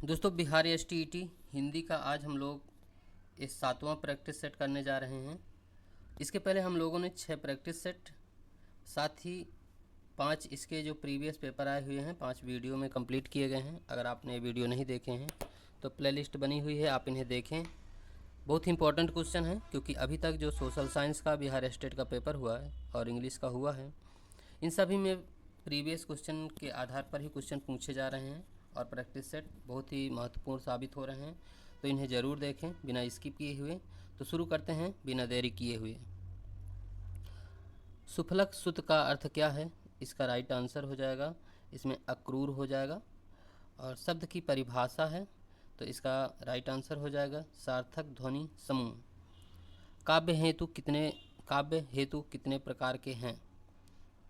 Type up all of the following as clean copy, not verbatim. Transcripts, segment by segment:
दोस्तों बिहार एसटीईटी हिंदी का आज हम लोग इस 7वां प्रैक्टिस सेट करने जा रहे हैं। इसके पहले हम लोगों ने 6 प्रैक्टिस सेट, साथ ही 5 इसके जो प्रीवियस पेपर आए हुए हैं 5 वीडियो में कंप्लीट किए गए हैं। अगर आपने ये वीडियो नहीं देखे हैं तो प्लेलिस्ट बनी हुई है, आप इन्हें देखें। बहुत ही इंपॉर्टेंट क्वेश्चन है क्योंकि अभी तक जो सोशल साइंस का बिहार स्टेट का पेपर हुआ है और इंग्लिश का हुआ है, इन सभी में प्रीवियस क्वेश्चन के आधार पर ही क्वेश्चन पूछे जा रहे हैं और प्रैक्टिस सेट बहुत ही महत्वपूर्ण साबित हो रहे हैं, तो इन्हें ज़रूर देखें बिना स्किप किए हुए। तो शुरू करते हैं बिना देरी किए हुए। सुफलक सुत का अर्थ क्या है? इसका राइट आंसर हो जाएगा, इसमें अक्रूर हो जाएगा। और शब्द की परिभाषा है तो इसका राइट आंसर हो जाएगा सार्थक ध्वनि समूह। काव्य हेतु कितने प्रकार के हैं?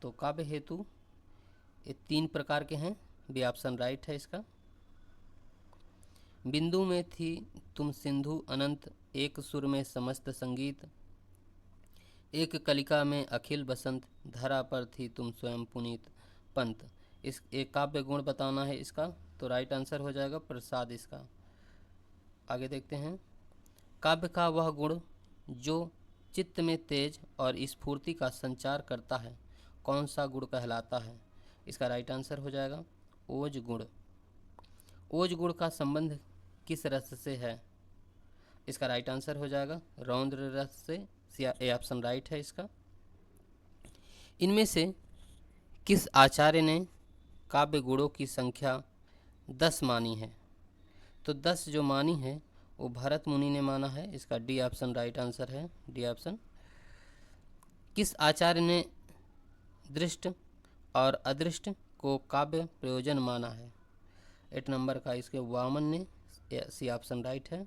तो काव्य हेतु ये 3 प्रकार के हैं, बी ऑप्शन राइट है इसका। बिंदु में थी तुम सिंधु अनंत, एक सुर में समस्त संगीत, एक कलिका में अखिल बसंत, धरा पर थी तुम स्वयं पुनीत पंत। इस एक काव्य गुण बताना है इसका, तो राइट आंसर हो जाएगा प्रसाद इसका। आगे देखते हैं। काव्य का वह गुण जो चित्त में तेज और स्फूर्ति का संचार करता है, कौन सा गुण कहलाता है? इसका राइट आंसर हो जाएगा ओज गुण। ओज गुण का संबंध किस रस से है? इसका राइट आंसर हो जाएगा रौद्र रस से, ए ऑप्शन राइट है इसका। इनमें से किस आचार्य ने काव्य गुणों की संख्या 10 मानी है? तो 10 जो मानी है वो भरत मुनि ने माना है, इसका डी ऑप्शन राइट आंसर है, डी ऑप्शन। किस आचार्य ने दृष्ट और अदृष्ट को काव्य प्रयोजन माना है? 8 नंबर का इसके वामन ने, सी ऑप्शन राइट है।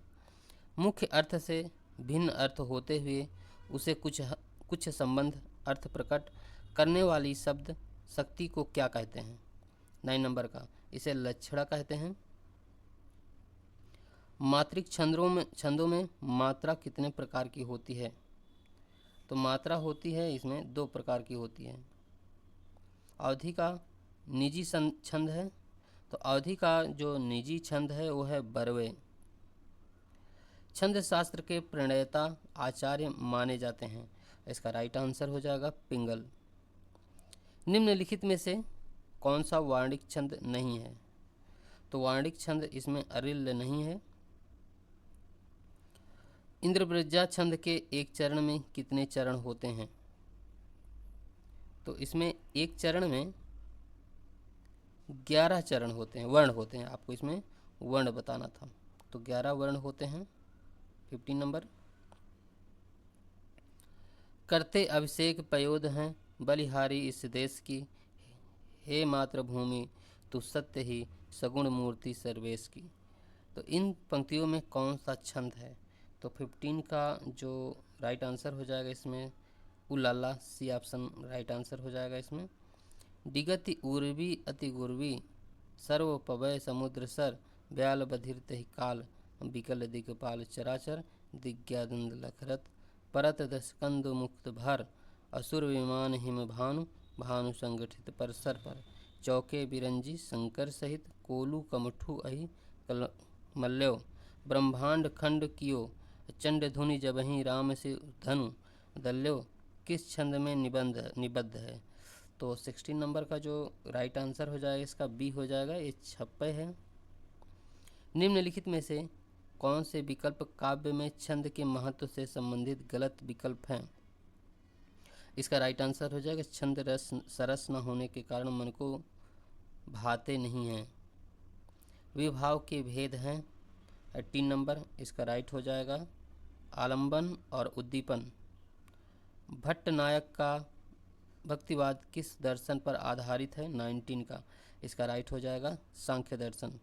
मुख्य अर्थ से भिन्न अर्थ होते हुए उसे कुछ संबंध अर्थ प्रकट करने वाली शब्द शक्ति को क्या कहते हैं? 9 नंबर का इसे लक्षणा कहते हैं। मात्रिक छंदों में मात्रा कितने प्रकार की होती है? तो मात्रा होती है इसमें 2 प्रकार की होती है। अवधि का निजी छंद है, तो अवधि का जो निजी छंद है वो है बरवे। छंद शास्त्र के प्रणेता आचार्य माने जाते हैं, इसका राइट आंसर हो जाएगा पिंगल। निम्नलिखित में से कौन सा वार्णिक छंद नहीं है? तो वार्णिक छंद इसमें अरिल्य नहीं है। इंद्रवृज्जा छंद के एक चरण में कितने चरण होते हैं? तो इसमें एक चरण में 11 चरण होते हैं, वर्ण होते हैं। आपको इसमें वर्ण बताना था, तो 11 वर्ण होते हैं। 15 नंबर। करते अभिषेक पयोध हैं बलिहारी इस देश की, हे मातृभूमि तू सत्य ही सगुण मूर्ति सर्वेश की। तो इन पंक्तियों में कौन सा छंद है? तो 15 का जो राइट आंसर हो जाएगा इसमें उलाला, सी ऑप्शन राइट आंसर हो जाएगा इसमें। दिगति उर्वी अति गुर्वी, सर्व पवय समुद्र सर, ब्याल बधिरत ही काल, विकल दिगपाल चराचर, दिग्यादंद लखरत, परत दशकंद मुक्त भर, असुर विमान हिम भानु, भानु संगठित परसर पर, चौके बिरंजी शंकर सहित, कोलू कमठू अहि मल्यो, ब्रह्मांड खंड कियो, चंड धुनि जबहि राम से धनु दल्यो, किस छंद में निबद्ध है? तो 16 नंबर का जो राइट आंसर हो जाएगा इसका बी हो जाएगा, ये छप्पे है। निम्नलिखित में से कौन से विकल्प काव्य में छंद के महत्व से संबंधित गलत विकल्प हैं? इसका राइट आंसर हो जाएगा छंद रस सरस न होने के कारण मन को भाते नहीं हैं। विभाव के भेद हैं। 18 नंबर इसका राइट हो जाएगा आलंबन और उद्दीपन। भट्ट नायक का भक्तिवाद किस दर्शन पर आधारित है? 19 का इसका राइट हो जाएगा सांख्य दर्शन।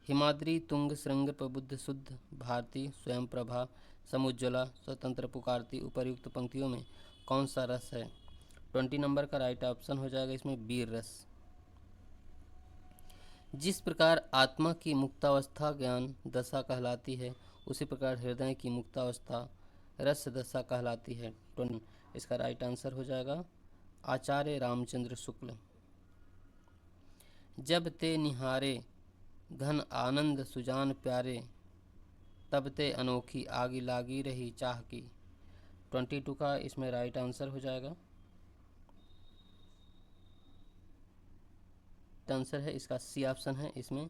हिमाद्री तुंग श्रृंग प्रबुद्ध शुद्ध भारती स्वयं प्रभा समुज्ज्वला स्वतंत्र पुकारती, उपर्युक्त पंक्तियों में कौन सा रस है? 20 नंबर का राइट ऑप्शन हो जाएगा इसमें वीर रस। जिस प्रकार आत्मा की मुक्तावस्था ज्ञान दशा कहलाती है, उसी प्रकार हृदय की मुक्तावस्था रस दशा कहलाती है। इसका राइट आंसर हो जाएगा आचार्य रामचंद्र शुक्ल। जब ते निहारे घन आनंद सुजान प्यारे, तब ते अनोखी आगी लागी रही चाह की। 22 का इसमें राइट आंसर हो जाएगा। आंसर है इसका सी ऑप्शन है इसमें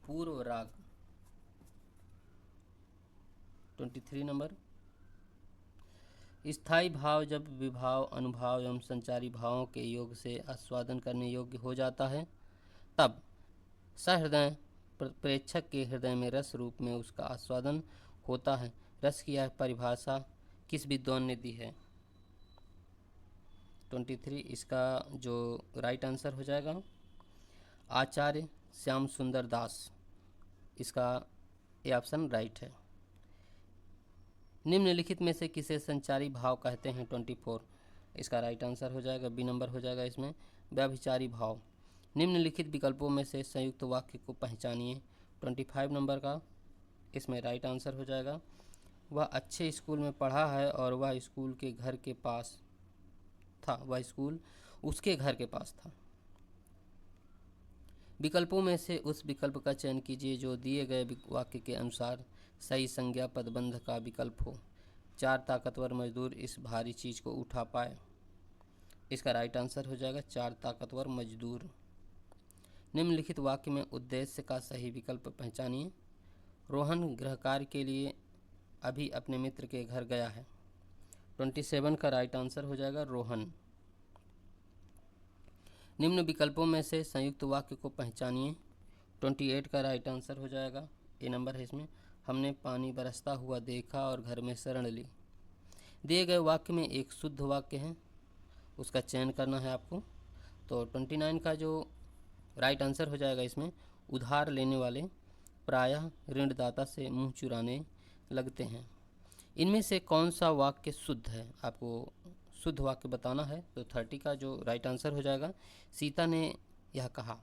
पूर्व राग। 23 नंबर, स्थायी भाव जब विभाव अनुभाव एवं संचारी भावों के योग से आस्वादन करने योग्य हो जाता है, तब सहृदय प्रेक्षक के हृदय में रस रूप में उसका आस्वादन होता है। रस की यह परिभाषा किस विद्वान ने दी है? 23 इसका जो राइट आंसर हो जाएगा आचार्य श्याम सुंदर दास। इसका ये ऑप्शन राइट है। निम्नलिखित में से किसे संचारी भाव कहते हैं? 24 इसका राइट आंसर हो जाएगा बी नंबर हो जाएगा इसमें व्यभिचारी भाव। निम्नलिखित विकल्पों में से संयुक्त वाक्य को पहचानिए। 25 नंबर का इसमें राइट आंसर हो जाएगा वह अच्छे स्कूल में पढ़ा है और वह स्कूल के घर के पास था। वह स्कूल उसके घर के पास था। विकल्पों में से उस विकल्प का चयन कीजिए जो दिए गए वाक्य के अनुसार सही संज्ञा पदबंध का विकल्प हो। 4 ताकतवर मजदूर इस भारी चीज को उठा पाए। इसका राइट आंसर हो जाएगा 4 ताकतवर मजदूर। निम्नलिखित वाक्य में उद्देश्य का सही विकल्प पहचानिए। रोहन गृह कार्य के लिए अभी अपने मित्र के घर गया है। 27 का राइट आंसर हो जाएगा रोहन। निम्न विकल्पों में से संयुक्त वाक्य को पहचानिए। 28 का राइट आंसर हो जाएगा ए नंबर है इसमें हमने पानी बरसता हुआ देखा और घर में शरण ली। दिए गए वाक्य में एक शुद्ध वाक्य है, उसका चयन करना है आपको। तो 29 का जो राइट आंसर हो जाएगा इसमें उधार लेने वाले प्रायः ऋणदाता से मुंह चुराने लगते हैं। इनमें से कौन सा वाक्य शुद्ध है? आपको शुद्ध वाक्य बताना है। तो 30 का जो राइट आंसर हो जाएगा सीता ने यह कहा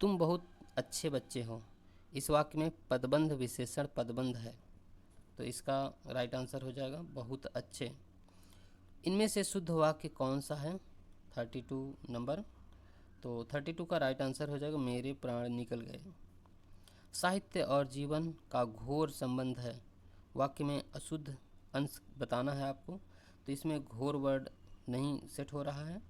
तुम बहुत अच्छे बच्चे हो। इस वाक्य में पदबंध विशेषण पदबंध है, तो इसका राइट आंसर हो जाएगा बहुत अच्छे। इनमें से शुद्ध वाक्य कौन सा है? 32 नंबर। तो 32 का राइट आंसर हो जाएगा मेरे प्राण निकल गए। साहित्य और जीवन का घोर संबंध है। वाक्य में अशुद्ध अंश बताना है आपको, तो इसमें घोर वर्ड नहीं सेट हो रहा है।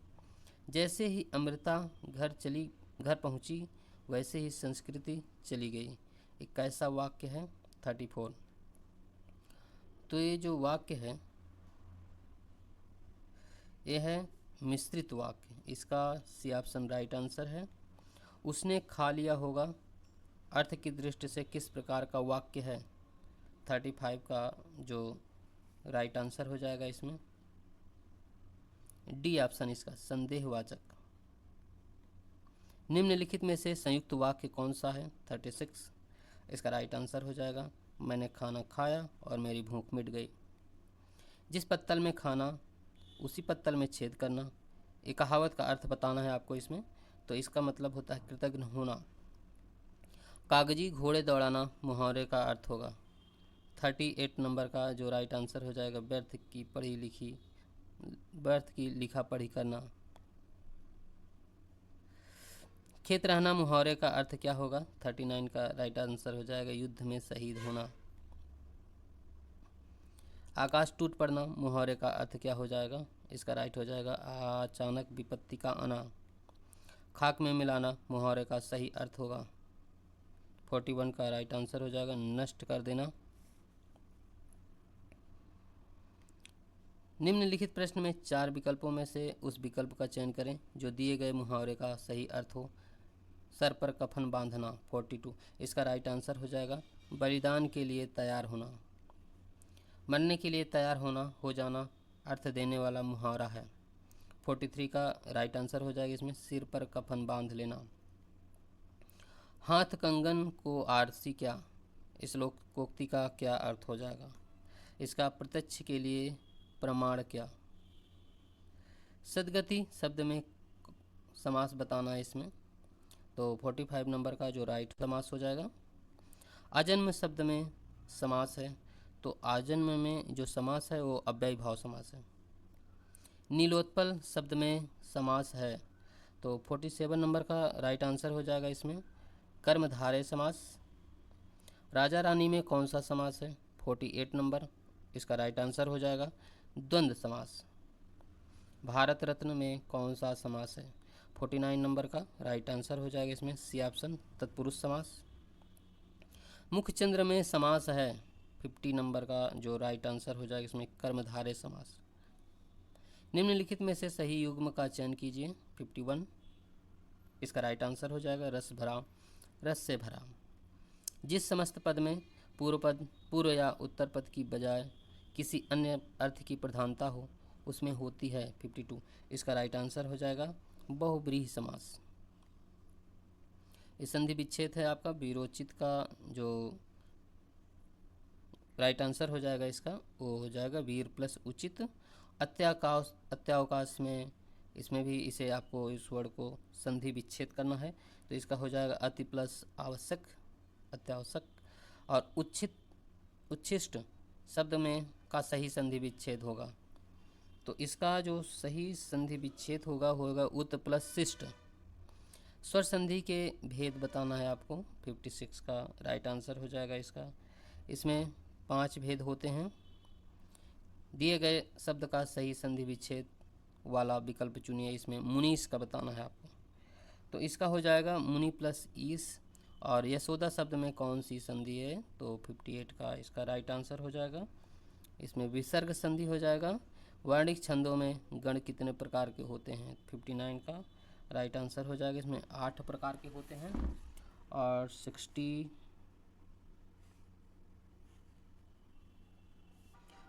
जैसे ही अमृता घर पहुंची वैसे ही संस्कृति चली गई। एक कैसा वाक्य है? 34। तो ये जो वाक्य है ये है मिश्रित वाक्य। इसका सी ऑप्शन राइट आंसर है। उसने खा लिया होगा अर्थ की दृष्टि से किस प्रकार का वाक्य है? 35 का जो राइट आंसर हो जाएगा इसमें डी ऑप्शन इसका संदेहवाचक। निम्नलिखित में से संयुक्त वाक्य कौन सा है? 36 इसका राइट आंसर हो जाएगा मैंने खाना खाया और मेरी भूख मिट गई। जिस पत्तल में खाना उसी पत्तल में छेद करना। एक कहावत का अर्थ बताना है आपको इसमें, तो इसका मतलब होता है कृतज्ञ होना। कागजी घोड़े दौड़ाना मुहावरे का अर्थ होगा। 38 नंबर का जो राइट आंसर हो जाएगा व्यर्थ की लिखा पढ़ी करना। खेत रहना मुहावरे का अर्थ क्या होगा? 39 का राइट आंसर हो जाएगा युद्ध में शहीद होना। आकाश टूट पड़ना मुहावरे का अर्थ क्या हो जाएगा? इसका राइट हो जाएगा अचानक विपत्ति का आना। खाक में मिलाना मुहावरे का सही अर्थ होगा। 41 का राइट आंसर हो जाएगा नष्ट कर देना। निम्नलिखित प्रश्न में 4 विकल्पों में से उस विकल्प का चयन करें जो दिए गए मुहावरे का सही अर्थ हो। सर पर कफन बांधना 42 इसका राइट आंसर हो जाएगा बलिदान के लिए तैयार होना। मरने के लिए तैयार होना हो जाना अर्थ देने वाला मुहावरा है। 43 का राइट आंसर हो जाएगा इसमें सिर पर कफन बांध लेना। हाथ कंगन को आरसी क्या, इस लोकोक्ति का क्या अर्थ हो जाएगा? इसका प्रत्यक्ष के लिए प्रमाण क्या। सदगति शब्द में समास बताना है इसमें, तो 45 नंबर का जो राइट समास हो जाएगा। आजन्म शब्द में समास है, तो आजन्म में जो समास है वो अव्ययी भाव समास है। नीलोत्पल शब्द में समास है, तो 47 नंबर का राइट आंसर हो जाएगा इसमें कर्मधारय समास। राजा रानी में कौन सा समास है? 48 नंबर, इसका राइट आंसर हो जाएगा द्वंद्व समास। भारत रत्न में कौन सा समास है? 49 नंबर का राइट आंसर हो जाएगा इसमें सी ऑप्शन तत्पुरुष समास। मुख्यचंद्र में समास है 50 नंबर का जो राइट आंसर हो जाएगा इसमें कर्मधारय समास। निम्नलिखित में से सही युग्म का चयन कीजिए 51, इसका राइट आंसर हो जाएगा रस भरा, रस से भरा। जिस समस्त पद में पूर्व पद पूर्व या उत्तर पद की बजाय किसी अन्य अर्थ की प्रधानता हो उसमें होती है 52, इसका राइट आंसर हो जाएगा बहुब्रीहि समास। इस संधि विच्छेद है आपका विरोचित का जो राइट आंसर हो जाएगा इसका वो हो जाएगा वीर प्लस उचित। अत्यावकाश में इसमें भी इसे आपको इस वर्ड को संधि विच्छेद करना है, तो इसका हो जाएगा अति प्लस आवश्यक अत्यावश्यक। और उच्छिष्ट शब्द में का सही संधि विच्छेद होगा, तो इसका जो सही संधि विच्छेद होगा उत प्लस शिष्ट। स्वर संधि के भेद बताना है आपको 56 का राइट आंसर हो जाएगा इसका। इसमें 5 भेद होते हैं। दिए गए शब्द का सही संधि विच्छेद वाला विकल्प चुनिए। इसमें मुनीस का बताना है आपको, तो इसका हो जाएगा मुनि प्लस ईस। और यशोदा शब्द में कौन सी संधि है? तो 58 का इसका राइट आंसर हो जाएगा इसमें विसर्ग संधि हो जाएगा। वर्णिक छंदों में गण कितने प्रकार के होते हैं? 59 का राइट आंसर हो जाएगा इसमें 8 प्रकार के होते हैं। और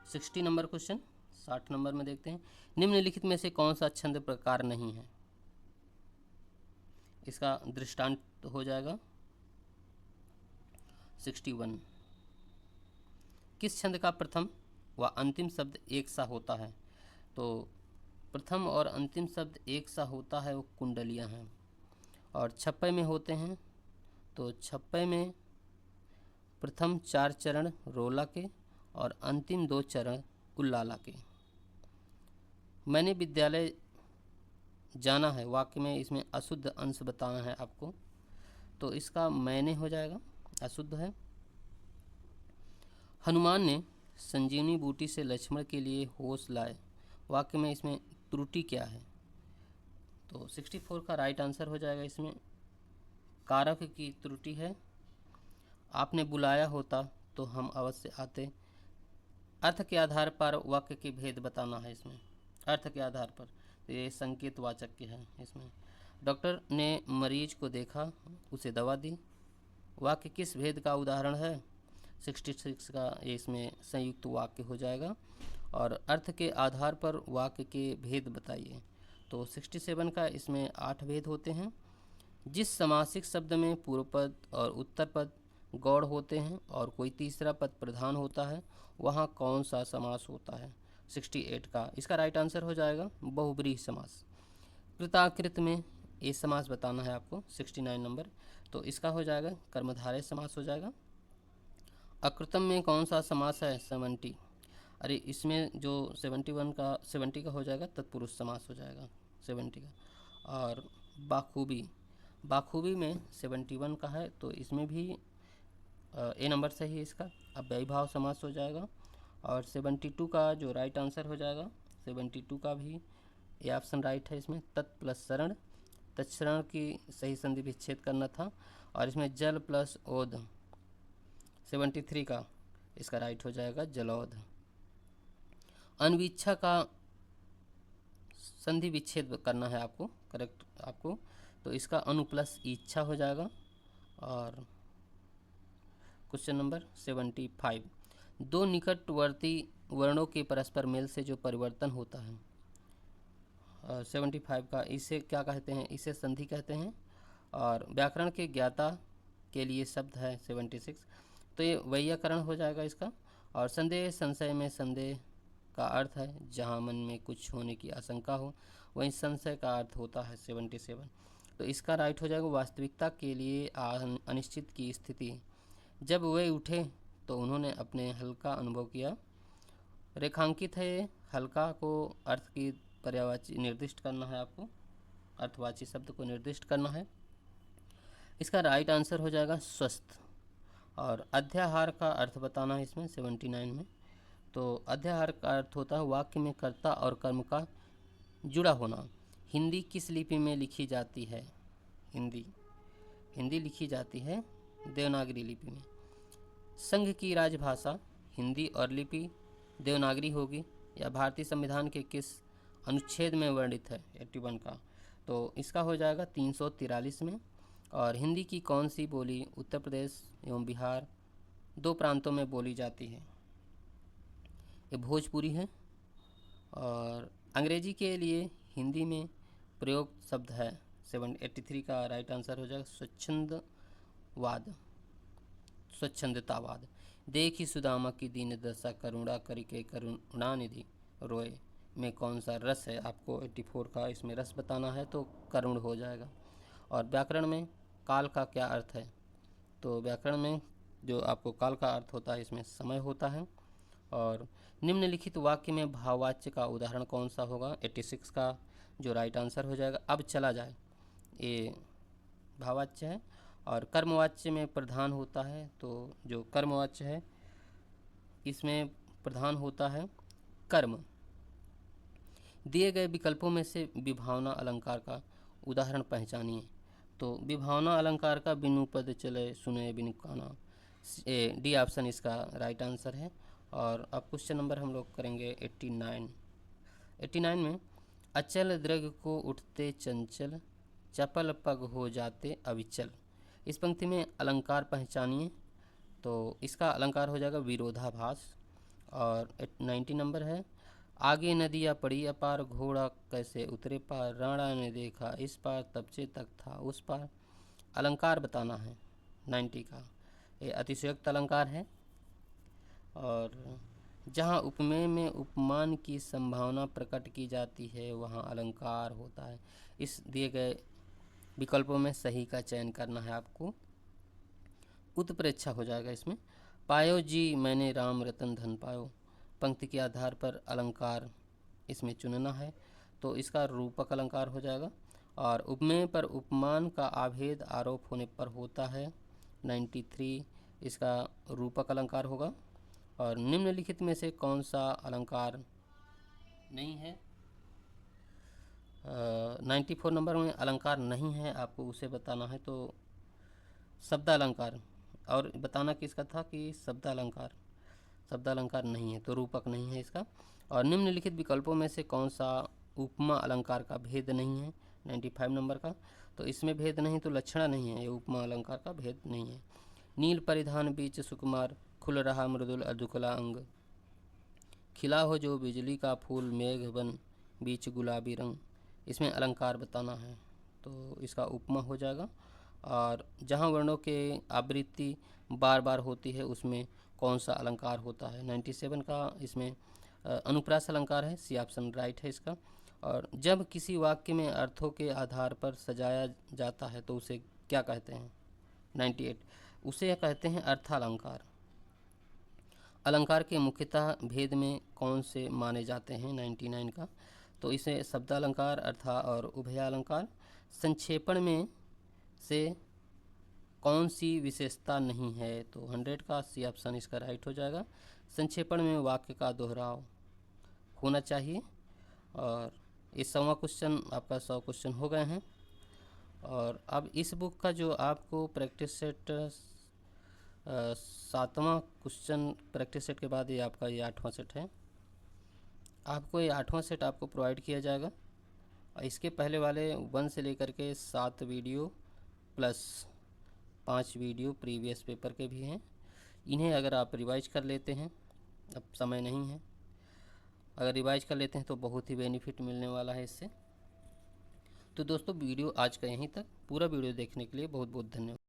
60 नंबर क्वेश्चन 60 नंबर में देखते हैं, निम्नलिखित में से कौन सा छंद प्रकार नहीं है? इसका दृष्टांत हो जाएगा 61। किस छंद का प्रथम व अंतिम शब्द एक सा होता है? तो प्रथम और अंतिम शब्द एक सा होता है वो कुंडलियाँ हैं। और छप्पे में होते हैं, तो छप्पे में प्रथम 4 चरण रोला के और अंतिम 2 चरण उल्लाला के। मैंने विद्यालय जाना है वाक्य में इसमें अशुद्ध अंश बताना है आपको, तो इसका मैंने हो जाएगा अशुद्ध है। हनुमान ने संजीवनी बूटी से लक्ष्मण के लिए होश लाए वाक्य में इसमें त्रुटि क्या है? तो 64 का राइट आंसर हो जाएगा इसमें कारक की त्रुटि है। आपने बुलाया होता तो हम अवश्य आते। अर्थ के आधार पर वाक्य के भेद बताना है इसमें, अर्थ के आधार पर, तो ये संकेत वाचक के हैं इसमें। डॉक्टर ने मरीज को देखा, उसे दवा दी, वाक्य किस भेद का उदाहरण है? 66 का इसमें संयुक्त वाक्य हो जाएगा। और अर्थ के आधार पर वाक्य के भेद बताइए, तो 67 का इसमें 8 भेद होते हैं। जिस समासिक शब्द में पूर्व पद और उत्तर पद गौड़ होते हैं और कोई तीसरा पद प्रधान होता है वहाँ कौन सा समास होता है? 68 का इसका राइट आंसर हो जाएगा बहुब्रीहि समास। कृताकृत में ये समास बताना है आपको 69 नंबर, तो इसका हो जाएगा कर्मधारय समास हो जाएगा। अकृतम में कौन सा समास है? 70। अरे इसमें जो 70 का हो जाएगा तत्पुरुष समास हो जाएगा 70 का। और बाखूबी में 71 का है, तो इसमें भी ए नंबर सही है इसका, अब व्ययभाव समास हो जाएगा। और 72 का जो राइट आंसर हो जाएगा 72 का भी ए ऑप्शन राइट है इसमें तत् प्लस शरण, तत्शरण की सही संधि विच्छेद करना था। और इसमें जल प्लस ओध 73 का इसका राइट हो जाएगा जलौध। अनवीक्षा का संधि विच्छेद करना है आपको, करेक्ट आपको, तो इसका अनु प्लस इच्छा हो जाएगा। और क्वेश्चन नंबर 75, दो निकटवर्ती वर्णों के परस्पर मेल से जो परिवर्तन होता है 75 का इसे क्या कहते हैं? इसे संधि कहते हैं। और व्याकरण के ज्ञाता के लिए शब्द है 76, तो ये वैयाकरण हो जाएगा इसका। और संदेह संशय में संदेह का अर्थ है जहाँ मन में कुछ होने की आशंका हो, वहीं संशय का अर्थ होता है 77, तो इसका राइट हो जाएगा वास्तविकता के लिए अनिश्चित की स्थिति। जब वे उठे तो उन्होंने अपने हल्का अनुभव किया। रेखांकित है हल्का को अर्थ की पर्यायवाची निर्दिष्ट करना है आपको। अर्थवाची शब्द को निर्दिष्ट करना है। इसका राइट आंसर हो जाएगा स्वस्थ। और अध्याहार का अर्थ बताना है इसमें 79 में। तो अध्याहार का अर्थ होता है वाक्य में कर्ता और कर्म का जुड़ा होना। हिंदी किस लिपि में लिखी जाती है? हिंदी लिखी जाती है देवनागरी लिपि में। संघ की राजभाषा हिंदी और लिपि देवनागरी होगी। या भारतीय संविधान के किस अनुच्छेद में वर्णित है? 81 का। तो इसका हो जाएगा 343 में। और हिंदी की कौन सी बोली उत्तर प्रदेश एवं बिहार 2 प्रांतों में बोली जाती है? ये भोजपुरी है। और अंग्रेजी के लिए हिंदी में प्रयोग शब्द है 783 का राइट आंसर हो जाएगा स्वच्छंदतावाद। देखी सुदामा की दीन दशा करुणा करिके करुणानिधि रोए में कौन सा रस है? आपको 84 का इसमें रस बताना है, तो करुण हो जाएगा। और व्याकरण में काल का क्या अर्थ है? तो व्याकरण में जो आपको काल का अर्थ होता है इसमें समय होता है। और निम्नलिखित वाक्य में भाववाच्य का उदाहरण कौन सा होगा? 86 का जो राइट आंसर हो जाएगा अब चला जाए, ये भाववाच्य है। और कर्मवाच्य में प्रधान होता है, तो जो कर्मवाच्य है इसमें प्रधान होता है कर्म। दिए गए विकल्पों में से विभावना अलंकार का उदाहरण पहचानिए। तो विभावना अलंकार का बिनु पद चले सुने बिनु काना, डी ऑप्शन इसका राइट आंसर है। और अब क्वेश्चन नंबर हम लोग करेंगे 89 में अचल द्रग को उठते चंचल चपल पग हो जाते अविचल। इस पंक्ति में अलंकार पहचानिए। तो इसका अलंकार हो जाएगा विरोधाभास। और 90 नंबर है आगे नदिया पड़ी अपार घोड़ा कैसे उतरे पार, राणा ने देखा इस पार तब से तक था उस पार। अलंकार बताना है 90 का। ये अतिशयोक्त अलंकार है। और जहाँ उपमेय में उपमान की संभावना प्रकट की जाती है वहाँ अलंकार होता है। इस दिए गए विकल्पों में सही का चयन करना है आपको। उत्प्रेक्षा हो जाएगा इसमें। पायो जी मैंने राम रतन धन पायो, पंक्ति के आधार पर अलंकार इसमें चुनना है। तो इसका रूपक अलंकार हो जाएगा। और उपमेय पर उपमान का आभेद आरोप होने पर होता है 93, इसका रूपक अलंकार होगा। और निम्नलिखित में से कौन सा अलंकार नहीं है? 94 नंबर में अलंकार नहीं है, आपको उसे बताना है। तो शब्द अलंकार, और बताना किसका था कि शब्द अलंकार नहीं है, तो रूपक नहीं है इसका। और निम्नलिखित विकल्पों में से कौन सा उपमा अलंकार का भेद नहीं है? 95 नंबर का। तो इसमें भेद नहीं, तो लक्षणा नहीं है, ये उपमा अलंकार का भेद नहीं है। नील परिधान बीच सुकुमार खुल रहा मृदुल अधुकला अंग, खिला हो जो बिजली का फूल मेघ बन बीच गुलाबी रंग। इसमें अलंकार बताना है, तो इसका उपमा हो जाएगा। और जहाँ वर्णों के आवृत्ति बार बार होती है उसमें कौन सा अलंकार होता है? 97 का इसमें अनुप्रास अलंकार है, सी ऑप्शन राइट है इसका। और जब किसी वाक्य में अर्थों के आधार पर सजाया जाता है तो उसे क्या कहते हैं? 98, उसे कहते हैं अर्थालंकार। अलंकार के मुख्यतः भेद में कौन से माने जाते हैं? 99 का। तो इसे शब्दालंकार, अर्था और उभयालंकार। संक्षेपण में से कौन सी विशेषता नहीं है? तो 100 का सी ऑप्शन इसका राइट हो जाएगा। संक्षेपण में वाक्य का दोहराव होना चाहिए। और इस 100वां क्वेश्चन आपका 100 क्वेश्चन हो गए हैं। और अब इस बुक का जो आपको प्रैक्टिस सेट 7वां क्वेश्चन प्रैक्टिस सेट के बाद ये आपका ये 8वां सेट है। आपको ये 8वां सेट आपको प्रोवाइड किया जाएगा। और इसके पहले वाले 1 से लेकर के 7 video plus 5 video previous paper के भी हैं। इन्हें अगर आप रिवाइज कर लेते हैं, अब समय नहीं है, अगर रिवाइज कर लेते हैं तो बहुत ही बेनिफिट मिलने वाला है इससे। तो दोस्तों वीडियो आज का यहीं तक। पूरा वीडियो देखने के लिए बहुत बहुत धन्यवाद।